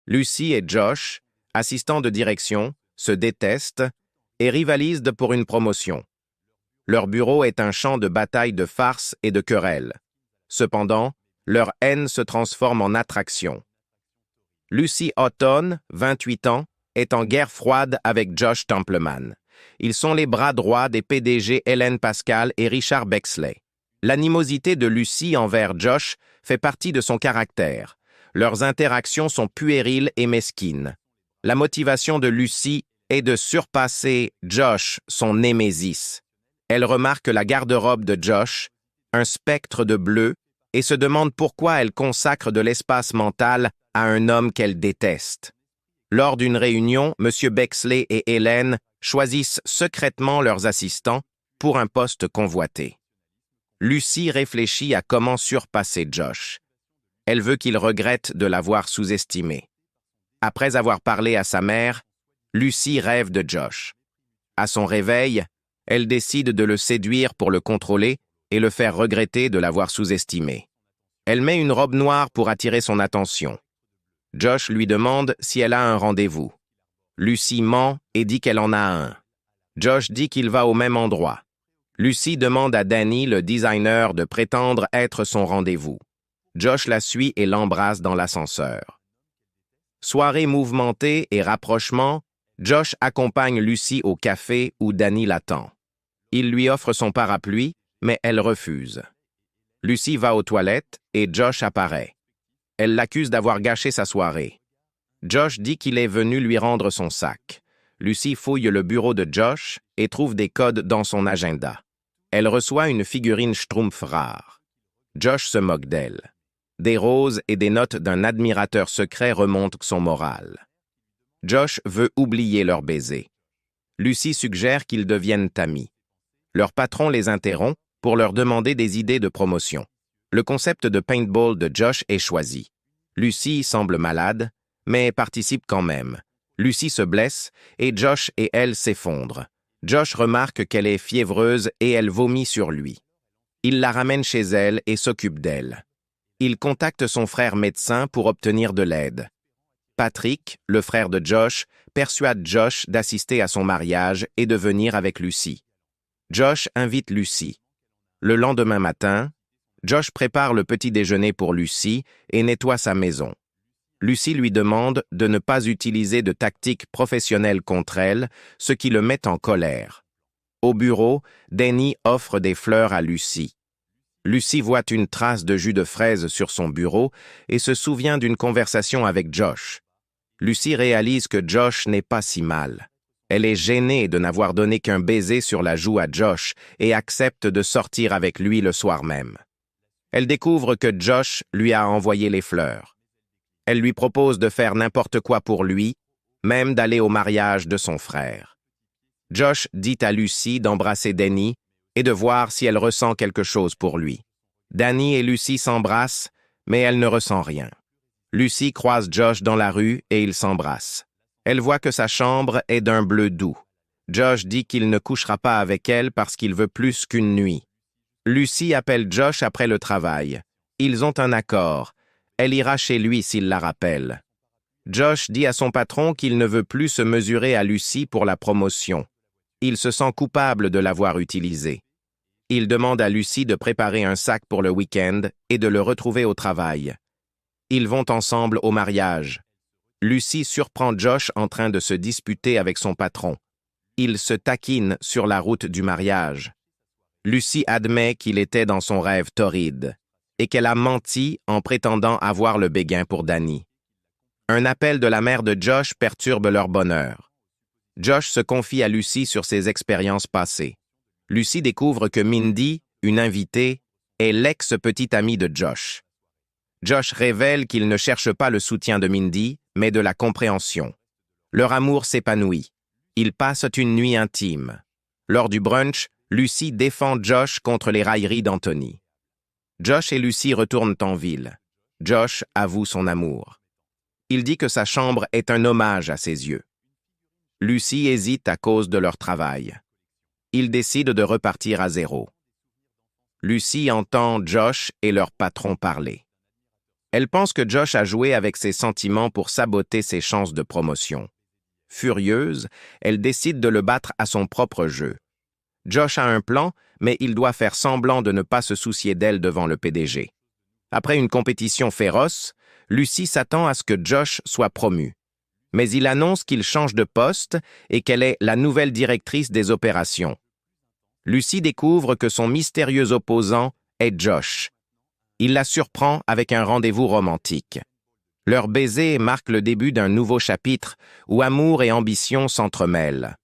Lucy et Josh, assistants de direction, se détestent et rivalisent pour une promotion. Leur bureau est un champ de bataille de farces et de querelles. Cependant, leur haine se transforme en attraction. Lucy Houghton, 28 ans, est en guerre froide avec Josh Templeman. Ils sont les bras droits des PDG Hélène Pascal et Richard Bexley. L'animosité de Lucy envers Josh fait partie de son caractère. Leurs interactions sont puériles et mesquines. La motivation de Lucy est de surpasser Josh, son némésis. Elle remarque la garde-robe de Josh, un spectre de bleu, et se demande pourquoi elle consacre de l'espace mental à un homme qu'elle déteste. Lors d'une réunion, M. Bexley et Hélène choisissent secrètement leurs assistants pour un poste convoité. Lucy réfléchit à comment surpasser Josh. Elle veut qu'il regrette de l'avoir sous-estimé. Après avoir parlé à sa mère, Lucy rêve de Josh. À son réveil, elle décide de le séduire pour le contrôler et le faire regretter de l'avoir sous-estimé. Elle met une robe noire pour attirer son attention. Josh lui demande si elle a un rendez-vous. Lucy ment et dit qu'elle en a un. Josh dit qu'il va au même endroit. Lucy demande à Danny, le designer, de prétendre être son rendez-vous. Josh la suit et l'embrasse dans l'ascenseur. Soirée mouvementée et rapprochement, Josh accompagne Lucy au café où Danny l'attend. Il lui offre son parapluie, mais elle refuse. Lucy va aux toilettes et Josh apparaît. Elle l'accuse d'avoir gâché sa soirée. Josh dit qu'il est venu lui rendre son sac. Lucy fouille le bureau de Josh et trouve des codes dans son agenda. Elle reçoit une figurine Schtroumpf rare. Josh se moque d'elle. Des roses et des notes d'un admirateur secret remontent son moral. Josh veut oublier leur baiser. Lucy suggère qu'ils deviennent amis. Leur patron les interrompt pour leur demander des idées de promotion. Le concept de paintball de Josh est choisi. Lucy semble malade, mais participe quand même. Lucy se blesse et Josh et elle s'effondrent. Josh remarque qu'elle est fiévreuse et elle vomit sur lui. Il la ramène chez elle et s'occupe d'elle. Il contacte son frère médecin pour obtenir de l'aide. Patrick, le frère de Josh, persuade Josh d'assister à son mariage et de venir avec Lucy. Josh invite Lucy. Le lendemain matin, Josh prépare le petit déjeuner pour Lucy et nettoie sa maison. Lucy lui demande de ne pas utiliser de tactiques professionnelles contre elle, ce qui le met en colère. Au bureau, Danny offre des fleurs à Lucy. Lucy voit une trace de jus de fraise sur son bureau et se souvient d'une conversation avec Josh. Lucy réalise que Josh n'est pas si mal. Elle est gênée de n'avoir donné qu'un baiser sur la joue à Josh et accepte de sortir avec lui le soir même. Elle découvre que Josh lui a envoyé les fleurs. Elle lui propose de faire n'importe quoi pour lui, même d'aller au mariage de son frère. Josh dit à Lucy d'embrasser Danny et de voir si elle ressent quelque chose pour lui. Danny et Lucy s'embrassent, mais elle ne ressent rien. Lucy croise Josh dans la rue et ils s'embrassent. Elle voit que sa chambre est d'un bleu doux. Josh dit qu'il ne couchera pas avec elle parce qu'il veut plus qu'une nuit. Lucy appelle Josh après le travail. Ils ont un accord. Elle ira chez lui s'il la rappelle. Josh dit à son patron qu'il ne veut plus se mesurer à Lucy pour la promotion. Il se sent coupable de l'avoir utilisée. Il demande à Lucy de préparer un sac pour le week-end et de le retrouver au travail. Ils vont ensemble au mariage. Lucy surprend Josh en train de se disputer avec son patron. Ils se taquinent sur la route du mariage. Lucy admet qu'il était dans son rêve torride et qu'elle a menti en prétendant avoir le béguin pour Danny. Un appel de la mère de Josh perturbe leur bonheur. Josh se confie à Lucy sur ses expériences passées. Lucy découvre que Mindy, une invitée, est l'ex-petite amie de Josh. Josh révèle qu'il ne cherche pas le soutien de Mindy, mais de la compréhension. Leur amour s'épanouit. Ils passent une nuit intime. Lors du brunch, Lucy défend Josh contre les railleries d'Anthony. Josh et Lucy retournent en ville. Josh avoue son amour. Il dit que sa chambre est un hommage à ses yeux. Lucy hésite à cause de leur travail. Ils décident de repartir à zéro. Lucy entend Josh et leur patron parler. Elle pense que Josh a joué avec ses sentiments pour saboter ses chances de promotion. Furieuse, elle décide de le battre à son propre jeu. Josh a un plan, mais il doit faire semblant de ne pas se soucier d'elle devant le PDG. Après une compétition féroce, Lucy s'attend à ce que Josh soit promu. Mais il annonce qu'il change de poste et qu'elle est la nouvelle directrice des opérations. Lucy découvre que son mystérieux opposant est Josh. Il la surprend avec un rendez-vous romantique. Leur baiser marque le début d'un nouveau chapitre où amour et ambition s'entremêlent.